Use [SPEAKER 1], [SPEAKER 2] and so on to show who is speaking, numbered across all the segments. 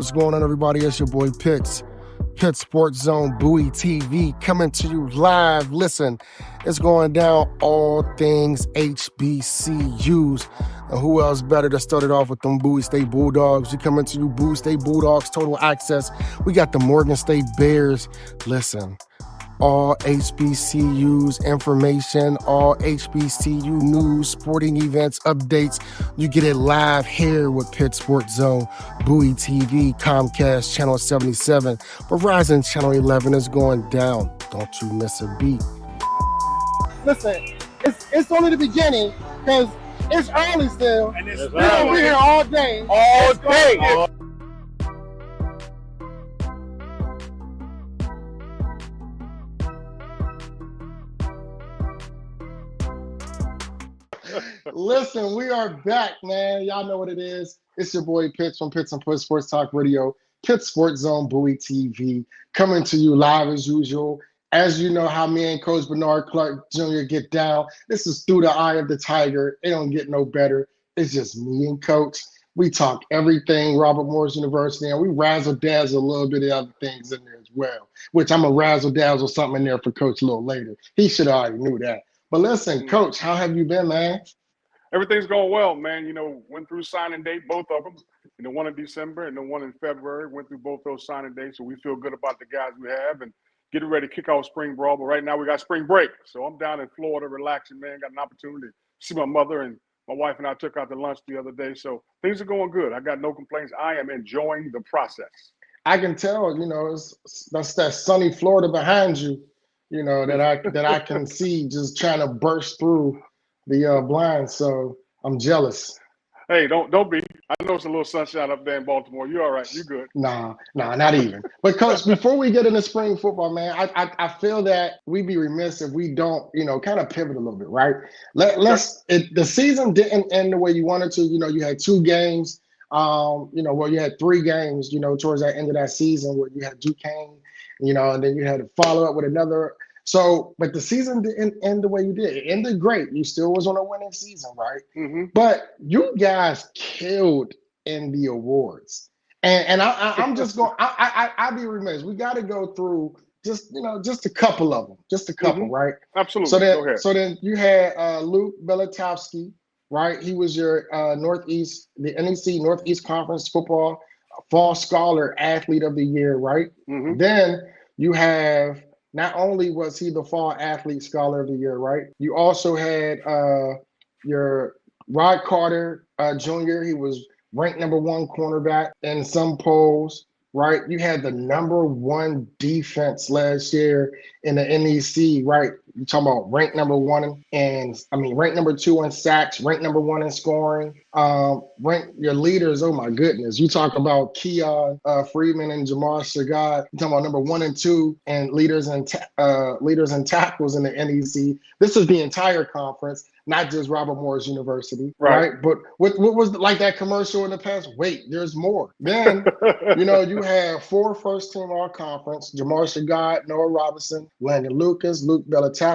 [SPEAKER 1] What's going on, everybody? It's your boy Pitts. Pitt Sports Zone, Bowie TV, coming to you live. Listen, it's going down all things HBCUs. And who else better to start it off with them Bowie State Bulldogs? We coming to you, Bowie State Bulldogs, total access. We got the Morgan State Bears. Listen, all HBCUs information, all HBCU news, sporting events, updates. You get it live here with Pitt Sports Zone, Bowie TV, Comcast Channel 77, Verizon Channel 11 is going down. Don't you miss a beat.
[SPEAKER 2] Listen, it's only the beginning because it's early still.
[SPEAKER 3] And it's
[SPEAKER 2] We're gonna be here all day.
[SPEAKER 3] all day.
[SPEAKER 2] Listen, we are back, man. Y'all know what it is. It's your boy Pitts from Pitts and Push Sports Talk Radio, Pitt Sports Zone, Bowie TV, coming to you live as usual. As you know how me and Coach Bernard Clark Jr. get down, this is through the eye of the tiger. It don't get no better. It's just me and Coach. We talk everything Robert Morris University, and we razzle-dazzle a little bit of other things in there as well, which I'm going to razzle-dazzle something in there for Coach a little later. He should have already knew that. But listen, Coach, how have you been, man?
[SPEAKER 3] Everything's going well, man. You know, went through signing date, both of them. You know, one in December and the one in February. Went through both those signing dates, so we feel good about the guys we have and getting ready to kick off spring ball. But right now we got spring break, so I'm down in Florida relaxing, man. Got an opportunity to see my mother, and my wife and I took out to lunch the other day. So things are going good. I got no complaints. I am enjoying the process.
[SPEAKER 2] I can tell, you know, that's that sunny Florida behind you, you know, that I can see just trying to burst through the blinds. So I'm jealous.
[SPEAKER 3] Hey, don't be. I know it's a little sunshine up there in Baltimore. You're all right. You good?
[SPEAKER 2] Nah, not even. But Coach, before we get into spring football, man, I feel that we'd be remiss if we don't, you know, kind of pivot a little bit, right? The season didn't end the way you wanted to. You know, you had 2 games. You had 3 games, you know, towards that end of that season where you had Duquesne, you know, and then you had to follow up with another. So, but the season didn't end the way you did. It ended great. You still was on a winning season, right?
[SPEAKER 3] Mm-hmm.
[SPEAKER 2] But you guys killed in the awards. And I'm just going, I'd be remiss. We got to go through just a couple of them, right?
[SPEAKER 3] Absolutely. Go ahead.
[SPEAKER 2] So then you had Luke Belatowski, right? He was your the NEC Northeast Conference Football Fall Scholar Athlete of the Year, right?
[SPEAKER 3] Mm-hmm.
[SPEAKER 2] Then you have, not only was he the Fall Athlete Scholar of the Year, right? You also had your Rod Carter Jr. He was ranked number 1 cornerback in some polls, right? You had the number 1 defense last year in the NEC, right? You're talking about ranked number 1 ranked number 2 in sacks, ranked number 1 in scoring. Rank your leaders, oh my goodness. You talk about Keon Freeman and Jamar Shagad. You talking about number 1 and 2 and leaders and tackles in the NEC. This is the entire conference, not just Robert Morris University, right? But what was like that commercial in the past? Wait, there's more. Then, you have 4 first-team all-conference, Jamar Shagad, Noah Robinson, Landon Lucas, Luke Belatowski.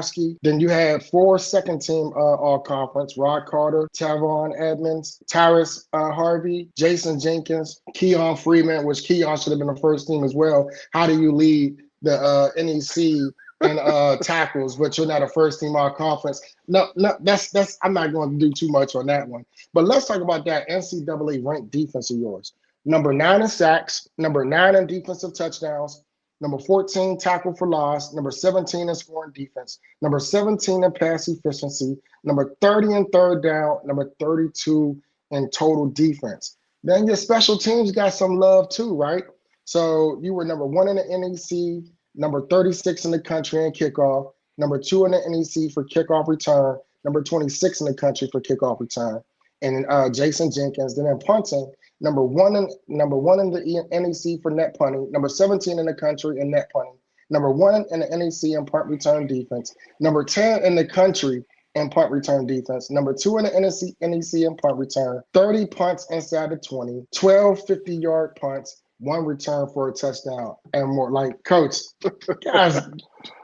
[SPEAKER 2] Then you had 4 second-team all-conference, Rod Carter, Tavon Edmonds, Tyrus Harvey, Jason Jenkins, Keon Freeman, which Keon should have been the first team as well. How do you lead the NEC and tackles, but you're not a first-team all-conference? No, that's I'm not going to do too much on that one. But let's talk about that NCAA ranked defense of yours. Number 9 in sacks, number 9 in defensive touchdowns, number 14 tackle for loss, number 17 in scoring defense, number 17 in pass efficiency, number 30 in third down, number 32 in total defense. Then your special teams got some love too, right? So you were number 1 in the NEC, number 36 in the country in kickoff, number 2 in the NEC for kickoff return, number 26 in the country for kickoff return, and Jason Jenkins. Then in punting, number one in the NEC for net punting, number 17 in the country in net punting, number 1 in the NEC in punt return defense, number 10 in the country in punt return defense, number 2 in the NEC in punt return, 30 punts inside the 20, 12 50-yard punts, 1 return for a touchdown, and more. Like, Coach,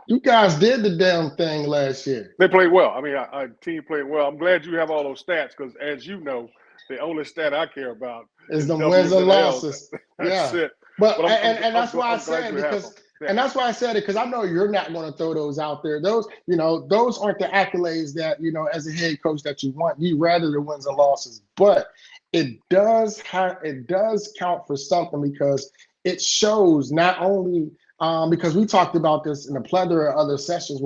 [SPEAKER 2] you guys did the damn thing last year.
[SPEAKER 3] They played well. I mean, our team played well. I'm glad you have all those stats because, as you know, the only stat I care about
[SPEAKER 2] is
[SPEAKER 3] is
[SPEAKER 2] the wins
[SPEAKER 3] W's
[SPEAKER 2] and
[SPEAKER 3] and L's.
[SPEAKER 2] losses.
[SPEAKER 3] That's
[SPEAKER 2] Yeah.
[SPEAKER 3] it.
[SPEAKER 2] But
[SPEAKER 3] But
[SPEAKER 2] and that's why I
[SPEAKER 3] I'm glad
[SPEAKER 2] said
[SPEAKER 3] you have them.
[SPEAKER 2] because
[SPEAKER 3] Yeah.
[SPEAKER 2] and that's why I said it because I know you're not going to throw those out there. Those, those aren't the accolades that, as a head coach that you want. You rather the wins and losses. But it does count for something because it shows not only because we talked about this in a plethora of other sessions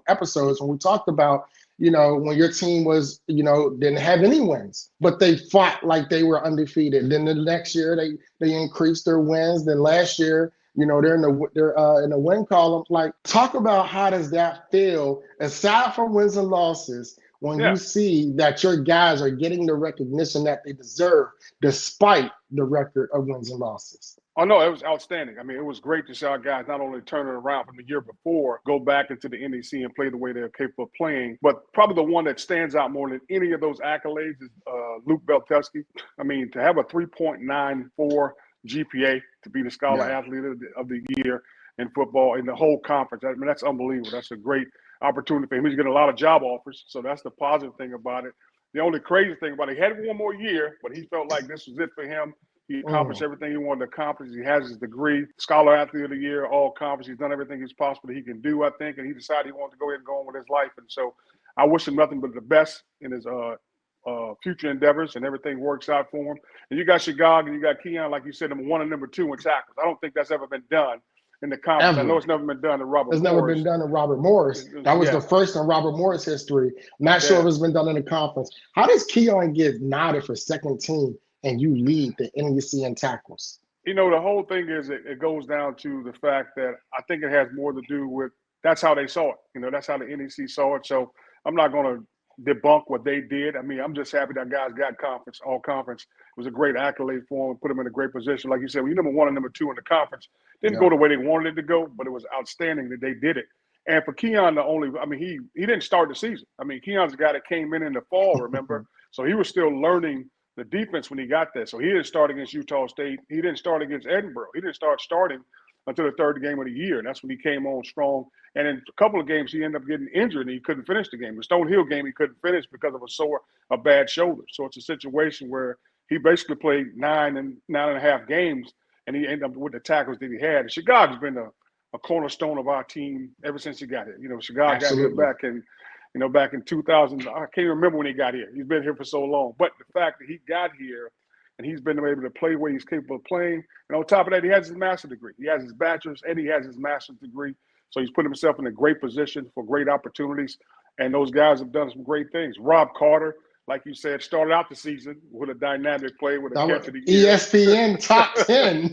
[SPEAKER 2] episodes when we talked about when your team was didn't have any wins, but they fought like they were undefeated. Then the next year they increased their wins. Then last year they're in the win column. Like, talk about how does that feel aside from wins and losses when you see that your guys are getting the recognition that they deserve despite the record of wins and losses.
[SPEAKER 3] Oh, no, it was outstanding. I mean, it was great to see our guys not only turn it around from the year before, go back into the NEC and play the way they're capable of playing, but probably the one that stands out more than any of those accolades is Luke Beltevsky. I mean, to have a 3.94 GPA, to be the Scholar Athlete of the Year in football in the whole conference, I mean, that's unbelievable. That's a great opportunity for him. He's getting a lot of job offers, so that's the positive thing about it. The only crazy thing about it, he had one more year, but he felt like this was it for him. He accomplished everything he wanted to accomplish. He has his degree, Scholar Athlete of the Year, all conference. He's done everything he's possible that he can do, I think, and he decided he wanted to go ahead and go on with his life. And so I wish him nothing but the best in his future endeavors, and everything works out for him. And you got Shigag and you got Keon, like you said, number 1 and number 2 in tackles. I don't think that's ever been done in the conference.
[SPEAKER 2] Ever.
[SPEAKER 3] I know it's never been done to Robert Morris.
[SPEAKER 2] It's never been done to Robert Morris. That was the first in Robert Morris history. I'm not sure if it's been done in the conference. How does Keon get nodded for second team and you lead the NEC in tackles?
[SPEAKER 3] The whole thing is it goes down to the fact that I think it has more to do with that's how they saw it. That's how the NEC saw it. So I'm not going to debunk what they did. I mean, I'm just happy that guys got all conference. It was a great accolade for them, put them in a great position. Like you said, when you're number 1 and number 2 in the conference, didn't go the way they wanted it to go, but it was outstanding that they did it. And for Keon, he didn't start the season. I mean, Keon's a guy that came in the fall, remember? So he was still learning the defense when he got there. So he didn't start against Utah State. He didn't start against Edinburgh. He didn't start starting until the third game of the year. And that's when he came on strong. And in a couple of games, he ended up getting injured and he couldn't finish the game. The Stonehill game, he couldn't finish because of a bad shoulder. So it's a situation where he basically played 9.5 games, and he ended up with the tackles that he had. And Shigag's been a cornerstone of our team ever since he got here. Shigag got here back in 2000. I can't remember when he got here. He's been here for so long. But the fact that he got here and he's been able to play where he's capable of playing. And on top of that, he has his master's degree. He has his bachelor's and he has his master's degree. So he's put himself in a great position for great opportunities. And those guys have done some great things. Rob Carter, like you said, started out the season with a dynamic play with a catch of the year.
[SPEAKER 2] ESPN top 10.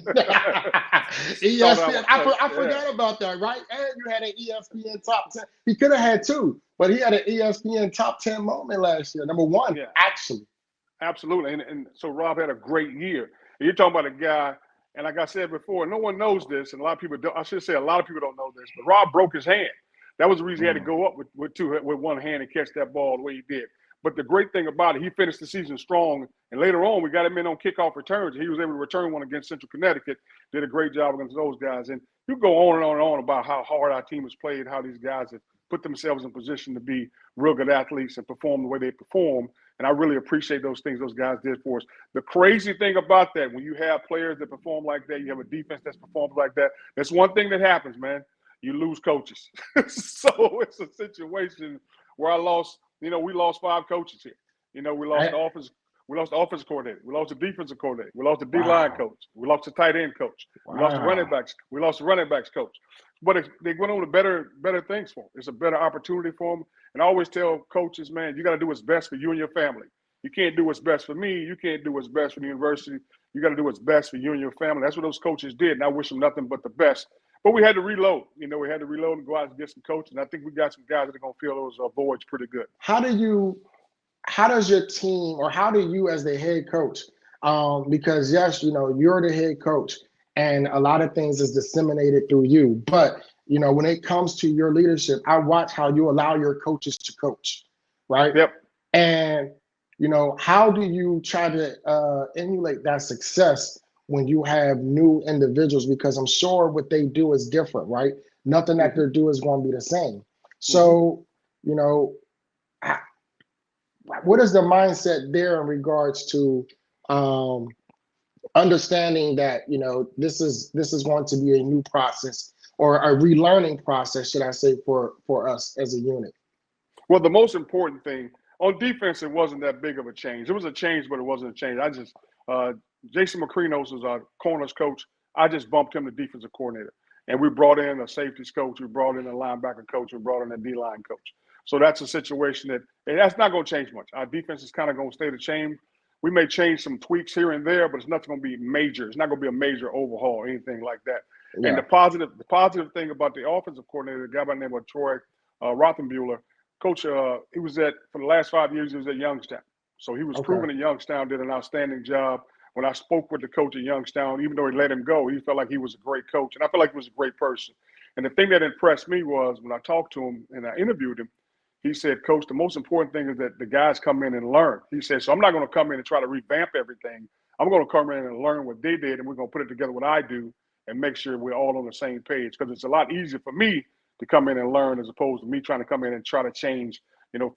[SPEAKER 2] ESPN. I forgot about that, right? And you had an ESPN top 10. He could have had 2, but he had an ESPN top 10 moment last year. Number 1, actually.
[SPEAKER 3] Absolutely. And so Rob had a great year. And you're talking about a guy, and like I said before, no one knows this, and a lot of people don't. I should say a lot of people don't know this, but Rob broke his hand. That was the reason he had to go up with one hand and catch that ball the way he did. But the great thing about it, he finished the season strong. And later on, we got him in on kickoff returns. He was able to return one against Central Connecticut. Did a great job against those guys. And you go on and on and on about how hard our team has played, how these guys have put themselves in position to be real good athletes and perform the way they perform. And I really appreciate those things those guys did for us. The crazy thing about that, when you have players that perform like that, you have a defense that's performed like that, that's one thing that happens, man. You lose coaches. So it's a situation where we lost 5 coaches here. We lost the offensive coordinator. We lost the defensive coordinator. We lost the D-line coach. We lost the tight end coach. We lost the running backs. We lost the running backs coach. But they went on to better things for them. It's a better opportunity for them. And I always tell coaches, man, you got to do what's best for you and your family. You can't do what's best for me. You can't do what's best for the university. You got to do what's best for you and your family. That's what those coaches did, and I wish them nothing but the best. But we had to reload. We had to reload and go out and get some coaches. And I think we got some guys that are going to fill those voids pretty good.
[SPEAKER 2] How does your team, or how do you as the head coach, because yes, you're the head coach and a lot of things is disseminated through you. But, when it comes to your leadership, I watch how you allow your coaches to coach, right?
[SPEAKER 3] Yep.
[SPEAKER 2] And, how do you try to emulate that success when you have new individuals? Because I'm sure what they do is different, right? Nothing that they do is going to be the same. So, what is the mindset there in regards to um, understanding that this is going to be a new process or a relearning process, should I say, for us as a unit?
[SPEAKER 3] Well, the most important thing on defense, it wasn't that big of a change. It was a change, but it wasn't a change. Uh, Jason McCrenos was our corners coach. I just bumped him to defensive coordinator. And we brought in a safeties coach, we brought in a linebacker coach, we brought in a D-line coach. So that's a situation that's not going to change much. Our defense is kind of going to stay the same. We may change some tweaks here and there, but it's not going to be major. It's not going to be a major overhaul or anything like that. Yeah. And the positive thing about the offensive coordinator, a guy by the name of Troy Rothenbuehler, Coach, he was for the last 5 years, he was at Youngstown. So he was proven at Youngstown, did an outstanding job. When I spoke with the coach at Youngstown, even though he let him go, he felt like he was a great coach. And I felt like he was a great person. And the thing that impressed me was when I talked to him and I interviewed him, he said, Coach, the most important thing is that the guys come in and learn. He said, so I'm not going to come in and try to revamp everything. I'm going to come in and learn what they did, and we're going to put it together what I do and make sure we're all on the same page. Because it's a lot easier for me to come in and learn as opposed to me trying to come in and try to change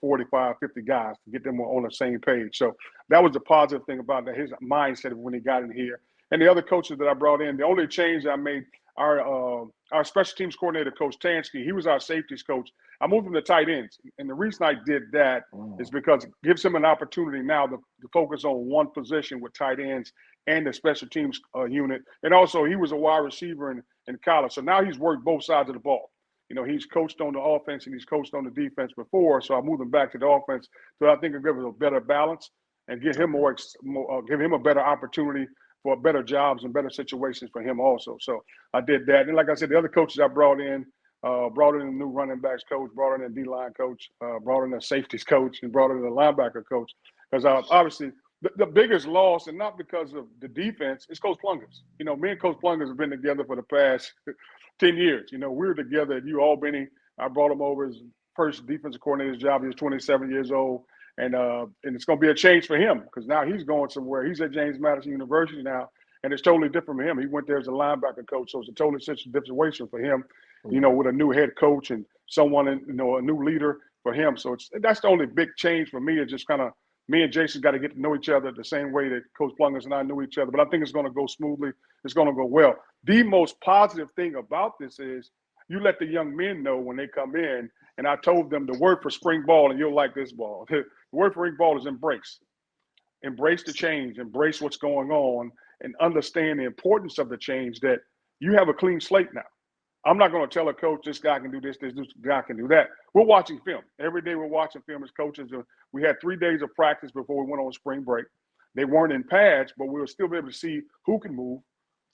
[SPEAKER 3] 45, 50 guys to get them on the same page. So that was the positive thing about that, his mindset when he got in here. And the other coaches that I brought in, the only change I made, our special teams coordinator, Coach Tansky, he was our safeties coach. I moved him to tight ends. And the reason I did that is because it gives him an opportunity now to focus on one position with tight ends and the special teams unit. And also he was a wide receiver in college. So now he's worked both sides of the ball. He's coached on the offense and he's coached on the defense before, so I moved him back to the offense. So I think it'll give us a better balance and give him give him a better opportunity for better jobs and better situations for him also. So I did that. And like I said, the other coaches I brought in a new running backs coach, brought in a D-line coach, brought in a safeties coach, and brought in a linebacker coach. Because obviously the biggest loss, and not because of the defense, is Coach Plungers. Me and Coach Plungers have been together for the past 10 years. We were together at Albany. I brought him over his first defensive coordinator's job. He was 27 years old. And it's going to be a change for him because now he's going somewhere. He's at James Madison University now, and it's totally different for him. He went there as a linebacker coach, so it's a totally different situation for him, with a new head coach and someone, a new leader for him. So that's the only big change for me. It's just kind of me and Jason got to get to know each other the same way that Coach Plungers and I knew each other. But I think it's going to go smoothly. It's going to go well. The most positive thing about this is you let the young men know when they come in, and I told them the word for spring ball, and you'll like this ball. The word for spring ball is embrace. Embrace the change, embrace what's going on, and understand the importance of the change, that you have a clean slate now. I'm not going to tell a coach, this guy can do this guy can do that. We're watching film. Every day we're watching film as coaches. We had 3 days of practice before we went on spring break. They weren't in pads, but we were still able to see who can move,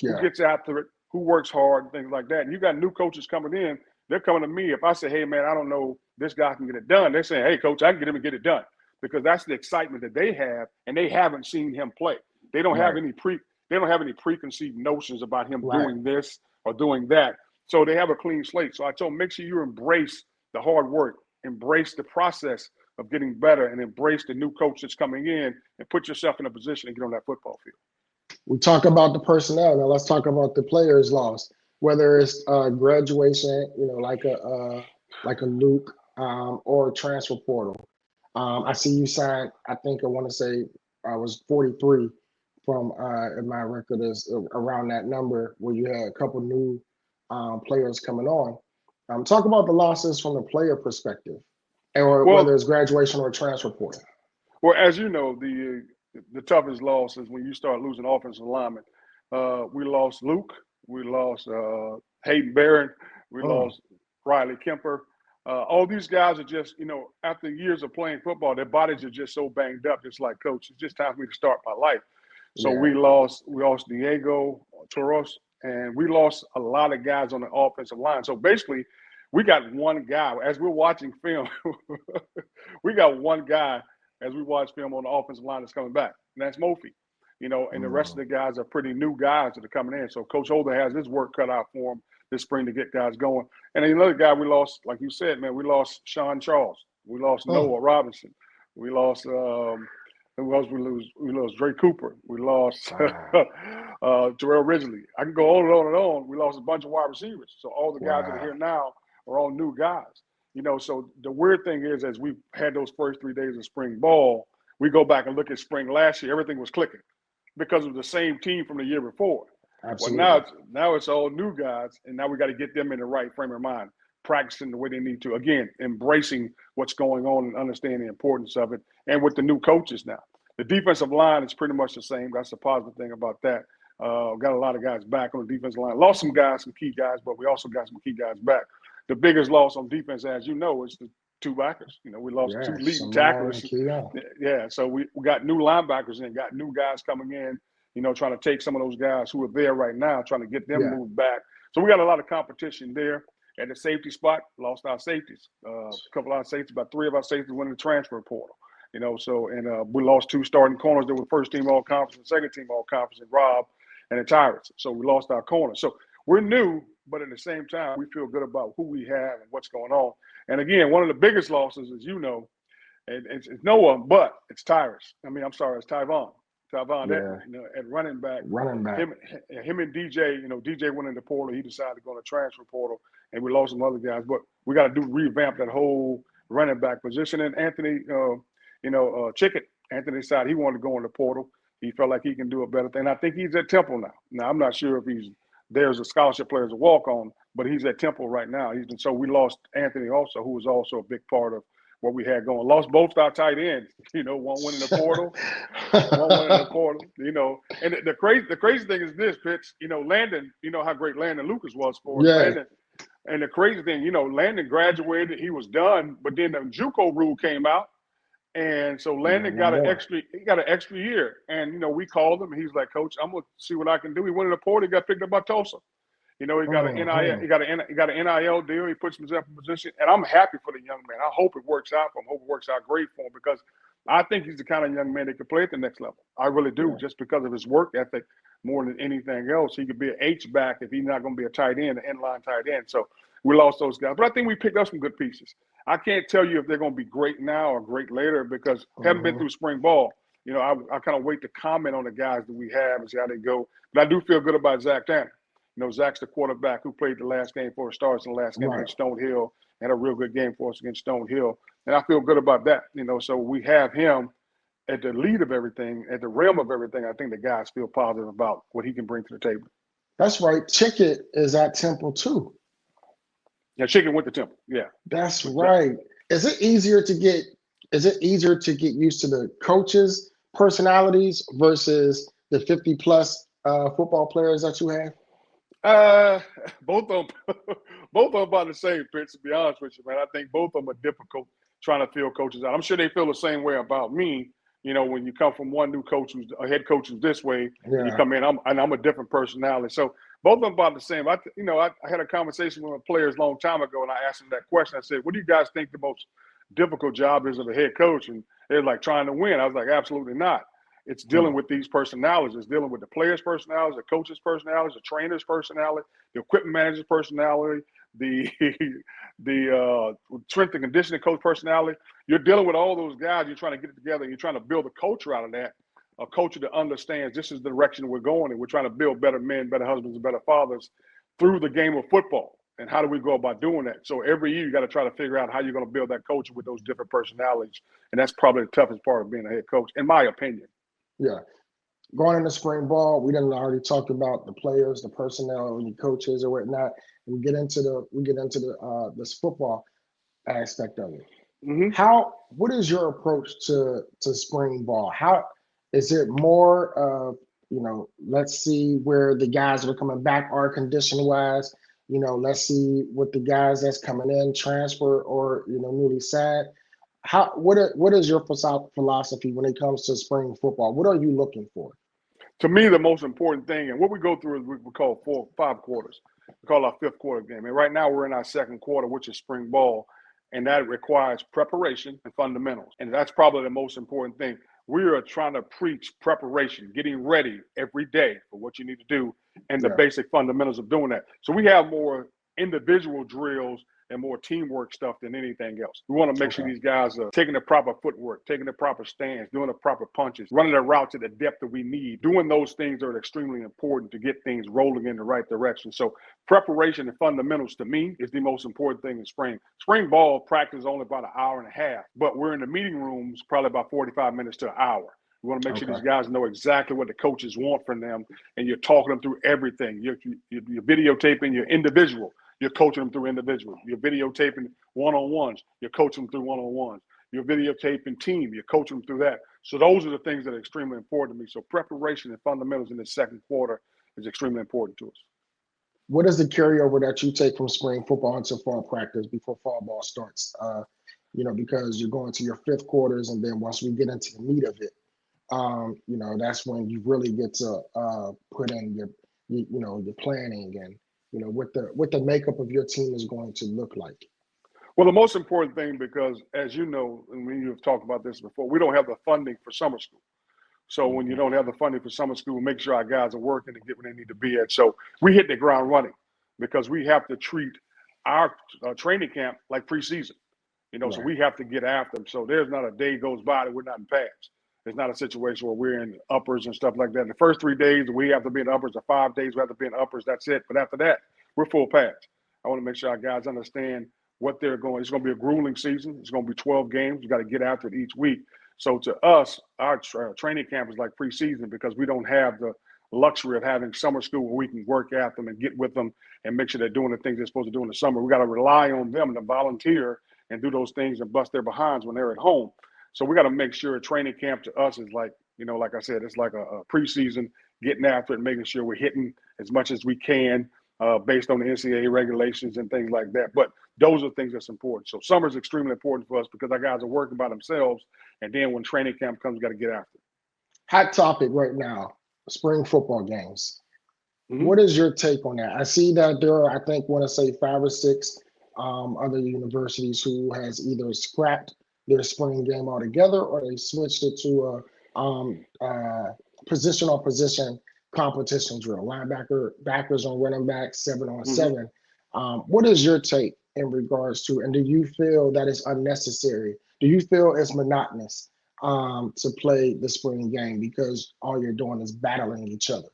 [SPEAKER 3] who gets after it, who works hard, and things like that. And you got new coaches coming in. They're coming to me. If I say, hey, man, I don't know, this guy can get it done, they're saying, hey, coach, I can get him and get it done. Because that's the excitement that they have, and they haven't seen him play. They don't have any preconceived notions about him doing this or doing that. So they have a clean slate. So I told them, make sure you embrace the hard work, embrace the process of getting better, and embrace the new coach that's coming in, and put yourself in a position to get on that football field.
[SPEAKER 2] We talk about the personnel. Now let's talk about the players lost, whether it's graduation, like a Luke or transfer portal. I see you signed, I think I want to say I was 43 from my record is around that number, where you had a couple new players coming on. Talk about the losses from the player perspective, or whether it's graduation or transfer portal.
[SPEAKER 3] Well, as you know, the toughest loss is when you start losing offensive linemen. We lost Luke, we lost Hayden Barron, we lost Riley Kemper. All these guys are just, after years of playing football, their bodies are just so banged up. It's like, coach, it's just time for me to start my life. So we lost Diego Toros, and we lost a lot of guys on the offensive line. So basically, we got one guy. As we're watching film, we got one guy as we watch film on the offensive line that's coming back, and that's Mofi. And the rest of the guys are pretty new guys that are coming in. So Coach Holder has his work cut out for him this spring to get guys going. And another guy we lost, like you said, man, we lost Sean Charles. We lost Noah Robinson. We lost who else we lose? We lost Dre Cooper. We lost Terrell Ridgely. I can go on and on and on. We lost a bunch of wide receivers. So all the guys that are here now are all new guys. So the weird thing is, as we had those first 3 days of spring ball, we go back and look at spring last year, everything was clicking because of the same team from the year before.
[SPEAKER 2] Absolutely.
[SPEAKER 3] Well, now it's all new guys, and now we got to get them in the right frame of mind, practicing the way they need to. Again, embracing what's going on and understanding the importance of it. And with the new coaches now, the defensive line is pretty much the same. That's the positive thing about that. Got a lot of guys back on the defensive line. Lost some guys, some key guys, but we also got some key guys back. The biggest loss on defense, as you know, is the two backers. We lost two leading tacklers. Yeah, so we got new linebackers and got new guys coming in, trying to take some of those guys who are there right now, trying to get them moved back. So we got a lot of competition there. At the safety spot, lost our safeties. A couple of our safeties, about 3 of our safeties went in the transfer portal. We lost 2 starting corners that were first team all conference and second team all conference, and Rob and the Tyrants. So we lost our corners. So we're new, but at the same time, we feel good about who we have and what's going on. And again, one of the biggest losses, as you know, and it's Noah, but it's Tyrus. It's Tyvon. At running back. Him and DJ, DJ went in the portal. He decided to go in the transfer portal, and we lost some other guys. But we got to revamp that whole running back position. And Anthony, Chickett, Anthony decided he wanted to go in the portal. He felt like he can do a better thing. I think he's at Temple now. Now, I'm not sure if he's there as a scholarship player, as a walk-on, but he's at Temple right now. So we lost Anthony also, who was also a big part of what we had going. Lost both our tight ends. One went in the portal, one went in the portal. And the crazy thing is this, Pitts. Landon. How great Landon Lucas was for us.
[SPEAKER 2] Yeah.
[SPEAKER 3] Landon, and the crazy thing, Landon graduated. He was done, but then the JUCO rule came out, and so Landon got an extra year. And we called him, and he's like, "Coach, I'm gonna see what I can do." He went in the portal. He got picked up by Tulsa. He got an NIL. He got an NIL deal. He puts himself in position, and I'm happy for the young man. I hope it works out for him. I hope it works out great for him, because I think he's the kind of young man that could play at the next level. I really do, just because of his work ethic more than anything else. He could be an H-back if he's not going to be a tight end, an inline tight end. So we lost those guys, but I think we picked up some good pieces. I can't tell you if they're going to be great now or great later, because haven't been through spring ball. I kind of wait to comment on the guys that we have and see how they go. But I do feel good about Zach Tanner. Zach's the quarterback who played the last game for the Stars in the last game against Stonehill. Had a real good game for us against Stonehill. And I feel good about that. So we have him at the lead of everything, at the realm of everything. I think the guys feel positive about what he can bring to the table.
[SPEAKER 2] That's right. Chickett is at Temple too.
[SPEAKER 3] Yeah, Chickett went to Temple. Yeah.
[SPEAKER 2] That's right. Is it easier to get used to the coaches' personalities versus the 50-plus football players that you have?
[SPEAKER 3] Both of them about the same, Pitts, to be honest with you, man. I think both of them are difficult trying to feel coaches out. I'm sure they feel the same way about me. When you come from one new coach who's a head coach who's this way, and you come in, I'm a different personality. So both of them about the same. I had a conversation with players a long time ago, and I asked them that question. I said, "What do you guys think the most difficult job is of a head coach?" And they're like, "Trying to win." I was like, "Absolutely not. It's dealing with these personalities. It's dealing with the players' personalities, the coaches' personalities, the trainers' personality, the equipment manager's personality, the strength and conditioning coach personality. You're dealing with all those guys. You're trying to get it together. And you're trying to build a culture out of that, a culture that understands this is the direction we're going, and we're trying to build better men, better husbands, and better fathers through the game of football. And how do we go about doing that? So every year you got to try to figure out how you're going to build that culture with those different personalities. And that's probably the toughest part of being a head coach, in my opinion.
[SPEAKER 2] Yeah. Going into spring ball, we done already talked about the players, the personnel, and the coaches or whatnot. And we get into this football aspect of it. What is your approach to spring ball? How is it more of, let's see where the guys that are coming back are condition wise, let's see what the guys that's coming in transfer or, newly signed. What is your philosophy when it comes to spring football? What are you looking for?
[SPEAKER 3] To me, the most important thing, and what we go through is we call 4 or 5 quarters. We call our 5th quarter game. And right now we're in our 2nd quarter, which is spring ball. And that requires preparation and fundamentals. And that's probably the most important thing. We are trying to preach preparation, getting ready every day for what you need to do, and the basic fundamentals of doing that. So we have more individual drills and more teamwork stuff than anything else. We want to make sure these guys are taking the proper footwork, taking the proper stance, doing the proper punches, running their routes at the depth that we need. Doing those things are extremely important to get things rolling in the right direction. So preparation and fundamentals to me is the most important thing in spring. Spring ball practice is only about an hour and a half, but we're in the meeting rooms probably about 45 minutes to an hour. We want to make sure these guys know exactly what the coaches want from them, and you're talking them through everything. You're videotaping your individual. You're coaching them through individual. You're videotaping one-on-ones. You're coaching them through one-on-ones. You're videotaping team. You're coaching them through that. So those are the things that are extremely important to me. So preparation and fundamentals in the second quarter is extremely important to us.
[SPEAKER 2] What is the carryover that you take from spring football into fall practice before fall ball starts? Because you're going to your fifth quarters, and then once we get into the meat of it, that's when you really get to put in your planning and what the makeup of your team is going to look like.
[SPEAKER 3] Well, the most important thing, because as you know, and we have talked about this before, we don't have the funding for summer school. So when you don't have the funding for summer school, make sure our guys are working to get where they need to be at. So we hit the ground running because we have to treat our training camp like preseason. So we have to get after them. So there's not a day goes by that we're not in pads. It's not a situation where we're in uppers and stuff like that. The first 3 days, we have to be in uppers. The 5 days, we have to be in uppers. That's it. But after that, we're full pads. I want to make sure our guys understand what they're going. It's going to be a grueling season. It's going to be 12 games. You got to get after it each week. So to us, our training camp is like preseason because we don't have the luxury of having summer school where we can work at them and get with them and make sure they're doing the things they're supposed to do in the summer. We got to rely on them to volunteer and do those things and bust their behinds when they're at home. So we got to make sure training camp to us is like, like I said, it's like a preseason, getting after it, making sure we're hitting as much as we can based on the NCAA regulations and things like that. But those are things that's important. So summer is extremely important for us because our guys are working by themselves. And then when training camp comes, we got to get after it.
[SPEAKER 2] Hot topic right now, spring football games. Mm-hmm. What is your take on that? I see that there are, I think, want to say 5 or 6 other universities who has either scrapped their spring game altogether, or they switched it to a position on position competition drill, backers on running back, 7 on 7. What is your take in regards to, and do you feel that it's unnecessary? Do you feel it's monotonous to play the spring game because all you're doing is battling each other?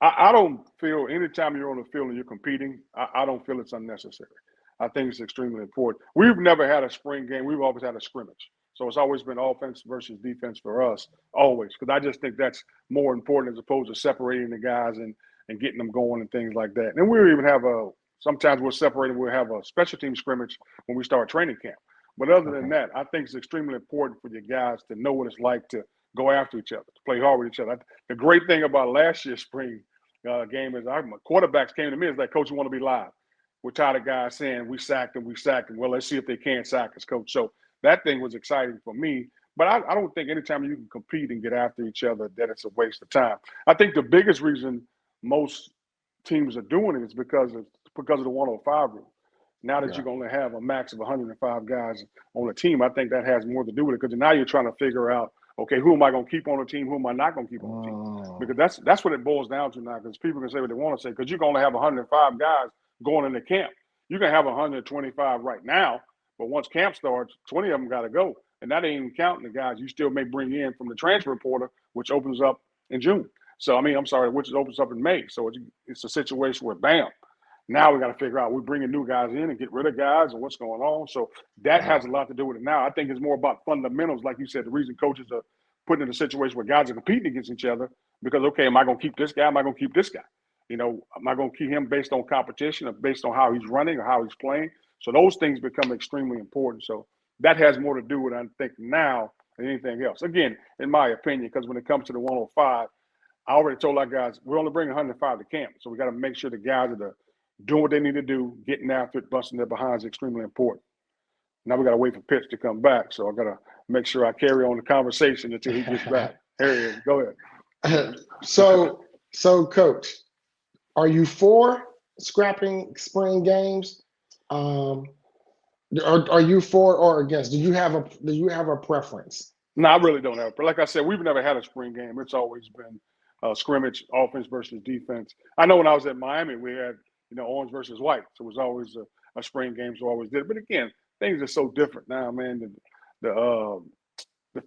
[SPEAKER 3] I don't feel anytime you're on the field and you're competing, I don't feel it's unnecessary. I think it's extremely important. We've never had a spring game. We've always had a scrimmage. So it's always been offense versus defense for us, always, because I just think that's more important as opposed to separating the guys and getting them going and things like that. And we'll even have sometimes we're separated, we'll have a special team scrimmage when we start training camp. But other than that, I think it's extremely important for your guys to know what it's like to go after each other, to play hard with each other. The great thing about last year's spring game is our quarterbacks came to me and was like, Coach, we want to be live. We're tired of guys saying we sacked them. Well, let's see if they can sack us, Coach. So that thing was exciting for me. But I don't think anytime you can compete and get after each other that it's a waste of time. I think the biggest reason most teams are doing it is because of the 105 rule. Now that you're going to have a max of 105 guys on a team, I think that has more to do with it because now you're trying to figure out, okay, who am I going to keep on the team? Who am I not going to keep on the team? Because that's what it boils down to now, because people can say what they want to say, because you're going to have 105 guys going into camp. You can have 125 right now, but once camp starts, 20 of them got to go. And that ain't even counting the guys you still may bring in from the transfer portal, which opens up in June. So, which opens up in May. So it's a situation where, bam, now we got to figure out we're bringing new guys in and get rid of guys and what's going on. So that has a lot to do with it now. I think it's more about fundamentals. Like you said, the reason coaches are putting in a situation where guys are competing against each other because, okay, am I going to keep this guy? Am I going to keep this guy? Am I going to keep him based on competition or based on how he's running or how he's playing? So those things become extremely important. So that has more to do with, I think, now than anything else. Again, in my opinion, because when it comes to the 105, I already told our guys, we're only bringing 105 to camp. So we got to make sure the guys are doing what they need to do, getting after it, busting their behinds is extremely important. Now we got to wait for Pitts to come back. So I got to make sure I carry on the conversation until he gets back. Here he is. Go ahead.
[SPEAKER 2] So Coach, are you for scrapping spring games? Are you for or against? Do you have a preference?
[SPEAKER 3] No, I really don't have. But like I said, we've never had a spring game. It's always been scrimmage, offense versus defense. I know when I was at Miami, we had orange versus white. So it was always a spring game, so always did. But again, things are so different now, man. The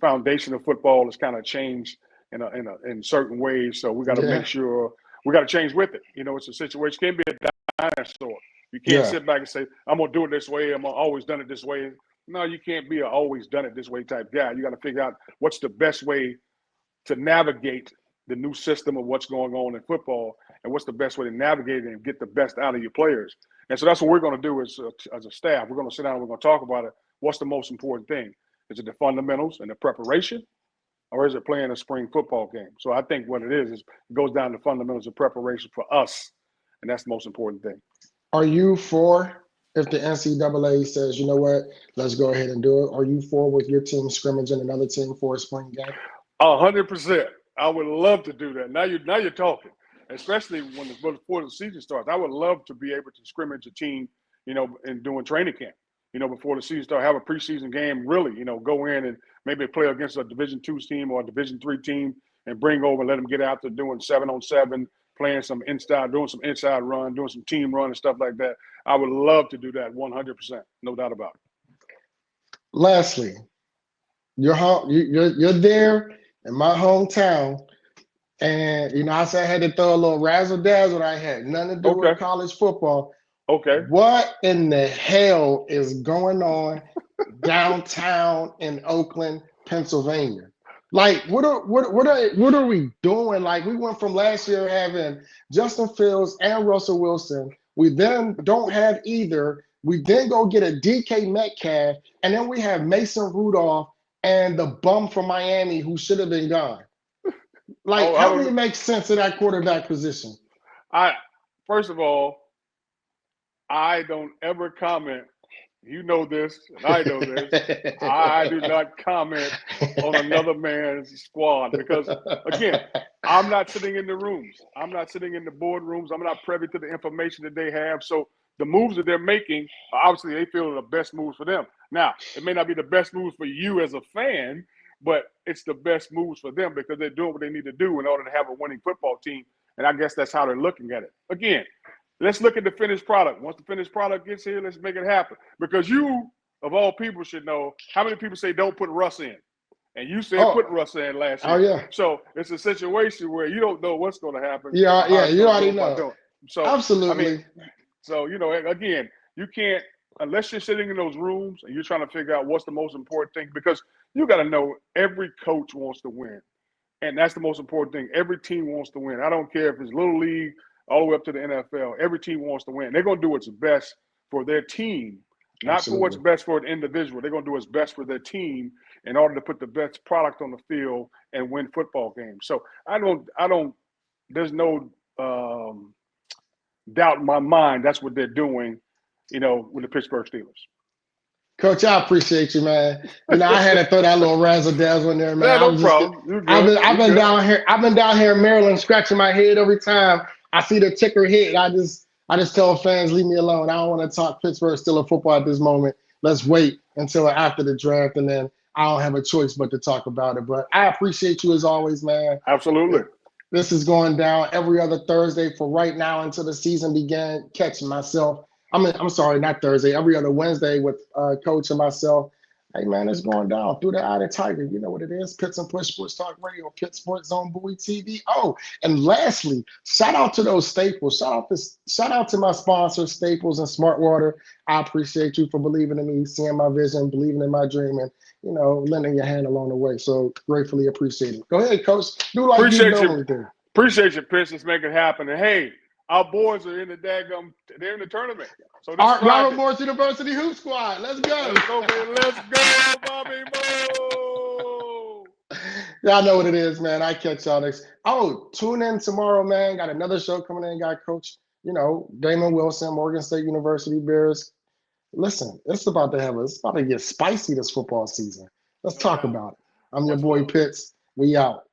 [SPEAKER 3] foundation of football has kind of changed in certain ways. So we got to make sure we got to change with it. It's a situation. It can't be a dinosaur. You can't sit back and say, I'm going to do it this way. I'm always done it this way. No, you can't be a always done it this way type guy. You got to figure out what's the best way to navigate the new system of what's going on in football, and what's the best way to navigate it and get the best out of your players. And so that's what we're going to do as a staff. We're going to sit down and we're going to talk about it. What's the most important thing? Is it the fundamentals and the preparation, or is it playing a spring football game? So I think what it is it goes down to fundamentals of preparation for us, and that's the most important thing.
[SPEAKER 2] Are you for, if the NCAA says, you know what, let's go ahead and do it, are you for with your team scrimmaging another team for a spring game?
[SPEAKER 3] 100%. I would love to do that. Now you're talking, especially before the season starts. I would love to be able to scrimmage a team, and doing training camp, before the season starts, have a preseason game, really, go in and maybe play against a Division II team or a Division III team and bring over and let them get out there doing 7-on-7, playing some inside, doing some inside run, doing some team run and stuff like that. I would love to do that 100%, no doubt about it.
[SPEAKER 2] Lastly, you're there in my hometown, and I said I had to throw a little razzle dazzle. I had nothing to do with college football.
[SPEAKER 3] Okay.
[SPEAKER 2] What in the hell is going on downtown in Oakland, Pennsylvania? Like, what are we doing? Like, we went from last year having Justin Fields and Russell Wilson. We then don't have either. We then go get a DK Metcalf, and then we have Mason Rudolph and the bum from Miami who should have been gone. Like, how do you make sense of that quarterback position?
[SPEAKER 3] First of all, I don't ever comment. You know this, and I know this. I do not comment on another man's squad because, again, I'm not sitting in the rooms. I'm not sitting in the boardrooms. I'm not privy to the information that they have. So the moves that they're making, obviously, they feel are the best moves for them. Now, it may not be the best moves for you as a fan, but it's the best moves for them because they're doing what they need to do in order to have a winning football team. And I guess that's how they're looking at it. Again, let's look at the finished product. Once the finished product gets here, let's make it happen. Because you, of all people, should know how many people say don't put Russ in. And you said put Russ in last year.
[SPEAKER 2] Oh, yeah.
[SPEAKER 3] So it's a situation where you don't know what's going to happen.
[SPEAKER 2] Yeah, you already know.
[SPEAKER 3] So,
[SPEAKER 2] absolutely.
[SPEAKER 3] Again, you can't, unless you're sitting in those rooms and you're trying to figure out what's the most important thing, because you got to know every coach wants to win. And that's the most important thing. Every team wants to win. I don't care if it's Little League, all the way up to the NFL. Every team wants to win. They're going to do what's best for their team, not for what's best for an individual. They're going to do what's best for their team in order to put the best product on the field and win football games. So there's no doubt in my mind that's what they're doing, with the Pittsburgh Steelers.
[SPEAKER 2] Coach, I appreciate you, man. I had to throw that little razzle dazzle in there, man.
[SPEAKER 3] Yeah, no problem.
[SPEAKER 2] I've been down here in Maryland scratching my head every time I see the ticker hit. I just tell fans, leave me alone. I don't want to talk Pittsburgh Steelers football at this moment. Let's wait until after the draft, and then I don't have a choice but to talk about it. But I appreciate you as always, man.
[SPEAKER 3] Absolutely.
[SPEAKER 2] This is going down every other Thursday for right now until the season began. Catching myself. I'm sorry, not Thursday. Every other Wednesday with Coach and myself. Hey, man, it's going down through the eye of the tiger. You know what it is. Pits and Push Sports Talk Radio, Pitt Sports Zone, Bowie TV. Oh, and lastly, shout out to those staples. Shout out to my sponsors, Staples and Smart Water. I appreciate you for believing in me, seeing my vision, believing in my dream, and, lending your hand along the way. So gratefully appreciate it. Go ahead, Coach. Do like
[SPEAKER 3] appreciate
[SPEAKER 2] you normally do.
[SPEAKER 3] Appreciate your Pitch. Let's make it happen. And, hey, our boys are in the they're in the tournament. So
[SPEAKER 2] Robert Morris University Hoop Squad. Let's go.
[SPEAKER 3] Let's go, Bobby Mo.
[SPEAKER 2] Y'all know what it is, man. I catch y'all next. Oh, tune in tomorrow, man. Got another show coming in. Got Coach, Damon Wilson, Morgan State University Bears. Listen, it's about to get spicy this football season. Let's talk about it. I'm your boy Pitts. We out.